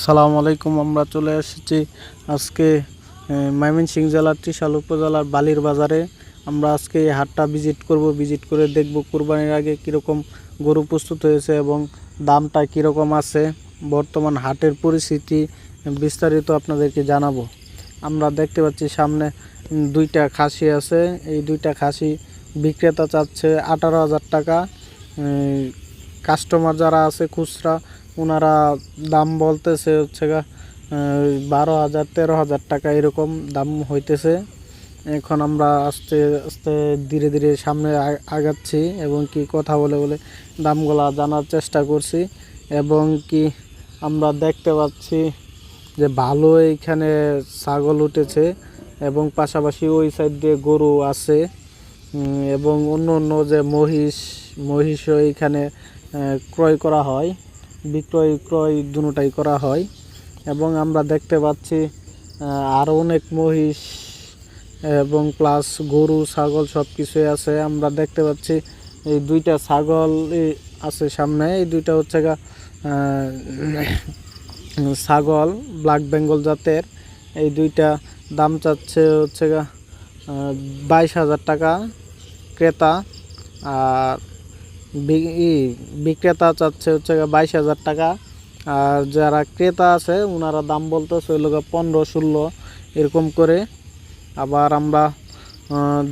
আসসালামু আলাইকুম। আমরা চলে এসেছি আজকে ময়মনসিংহ জেলার ত্রিশাল উপজেলার বালির বাজারে। আমরা আজকে এই হাটটা ভিজিট করব, ভিজিট করে দেখব কুরবানির আগে কীরকম গরু প্রস্তুত হয়েছে এবং দামটা কীরকম আছে, বর্তমান হাটের পরিস্থিতি বিস্তারিত আপনাদেরকে জানাবো। আমরা দেখতে পাচ্ছি সামনে দুইটা খাসি আছে। এই দুইটা খাসি বিক্রেতা চাচ্ছে 18,000 টাকা। কাস্টমার যারা আছে খুচরা ওনারা দাম বলতেছে হচ্ছে 12,000 13,000 টাকা এরকম দাম হইতেছে। এখন আমরা আস্তে আস্তে ধীরে ধীরে সামনে আগাচ্ছি এবং কি কথা বলে বলে দামগুলা জানার চেষ্টা করছি। এবং কি আমরা দেখতে পাচ্ছি যে ভালো এইখানে ছাগল উঠেছে এবং পাশাপাশি ওই সাইড দিয়ে গরু আছে এবং অন্য অন্য যে মহিষও এইখানে ক্রয় করা হয়, ক্রয় দুটোটাই করা হয়। এবং আমরা দেখতে পাচ্ছি আরও অনেক মহিষ এবং প্লাস গরু ছাগল সব কিছুই আছে। আমরা দেখতে পাচ্ছি এই দুইটা ছাগল আছে সামনে। এই দুইটা হচ্ছে ছাগল ব্ল্যাক বেঙ্গল জাতের। এই দুইটা দাম চাচ্ছে হচ্ছে 22,000 টাকা ক্রেতা, আর বিক্রেতা চাচ্ছে হচ্ছে 22,000 টাকা। আর যারা ক্রেতা আছে ওনারা দাম বলতেছে ওই লোক 15-16 এরকম করে। আবার আমরা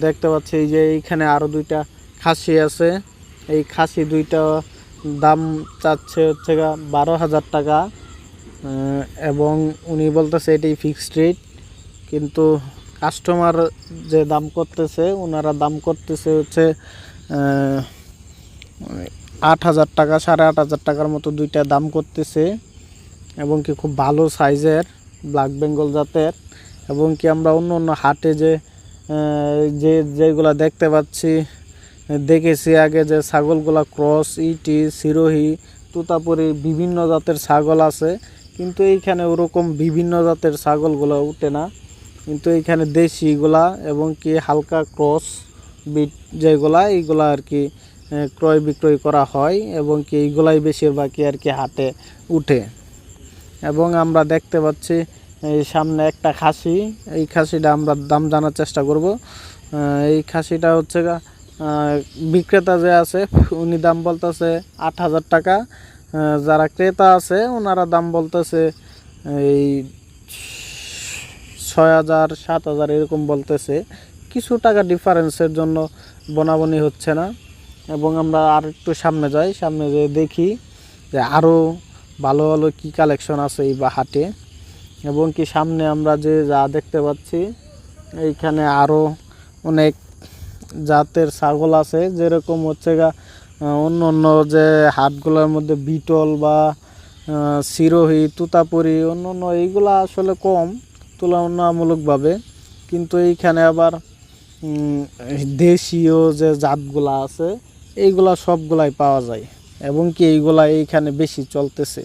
দেখতে পাচ্ছি যে এইখানে আরও দুইটা খাসি আছে। এই খাসি দুইটা দাম চাচ্ছে হচ্ছে 12,000 টাকা এবং উনি বলতেছে এটাই ফিক্সড রেট, কিন্তু কাস্টমার যে দাম করতেছে ওনারা দাম করতেছে হচ্ছে 8,000 টাকা, 8,500 টাকার মতো দুইটা দাম করতেছে। এবং কি খুব ভালো সাইজের ব্ল্যাক বেঙ্গল জাতের। এবং কি আমরা অন্য অন্য হাটে যেগুলা দেখতে পাচ্ছি দেখেছি আগে যে ছাগলগুলা ক্রস, ইটি, সিরোহি, তুতাপুরি বিভিন্ন জাতের ছাগল আছে, কিন্তু এইখানে ওরকম বিভিন্ন জাতের ছাগলগুলো উঠে না। কিন্তু এইখানে দেশিগুলা এবং কি হালকা ক্রস বিট যেগুলা এইগুলা আর কি ক্রয় বিক্রয় করা হয় এবং কি এইগুলাই বেশিরভাগই আর কি হাটে উঠে। এবং আমরা দেখতে পাচ্ছি এই সামনে একটা খাসি। এই খাসিটা আমরা দাম জানার চেষ্টা করব। এই খাসিটা হচ্ছে বিক্রেতা যে আছে উনি দাম বলতেছে 8,000 টাকা। যারা ক্রেতা আছে ওনারা দাম বলতেছে এই 6,000 7,000 এরকম বলতেছে। কিছু টাকা ডিফারেন্সের জন্য বনাবনি হচ্ছে না। এবং আমরা আর একটু সামনে যাই, সামনে যেয়ে দেখি যে আরও ভালো ভালো কী কালেকশন আছে এই হাটে। এবং কি সামনে আমরা যা দেখতে পাচ্ছি এইখানে আরও অনেক জাতের ছাগল আছে, যেরকম হচ্ছে অন্য অন্য যে হাটগুলোর মধ্যে বিটল বা সিরোহি, তুতাপুরি অন্য অন্য এইগুলা আসলে কম তুলনামূলকভাবে, কিন্তু এইখানে আবার দেশীয় যে জাতগুলা আছে এইগুলা সবগুলাই পাওয়া যায়। এবং কি এইগুলা এইখানে বেশি চলতেছে,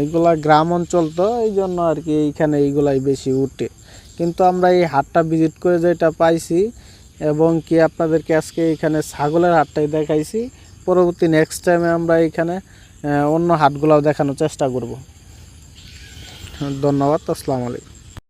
এইগুলা গ্রাম অঞ্চল তো এই জন্য আর কি এইখানে এইগুলাই বেশি উঠে। কিন্তু আমরা এই হাটটা ভিজিট করে যেটা পাইছি এবং কি আপনাদেরকে আজকে এইখানে ছাগলের হাটটাই দেখাইছি। পরবর্তী নেক্সট টাইমে আমরা এইখানে অন্য হাটগুলাও দেখানোর চেষ্টা করব। ধন্যবাদ। আসসালামু আলাইকুম।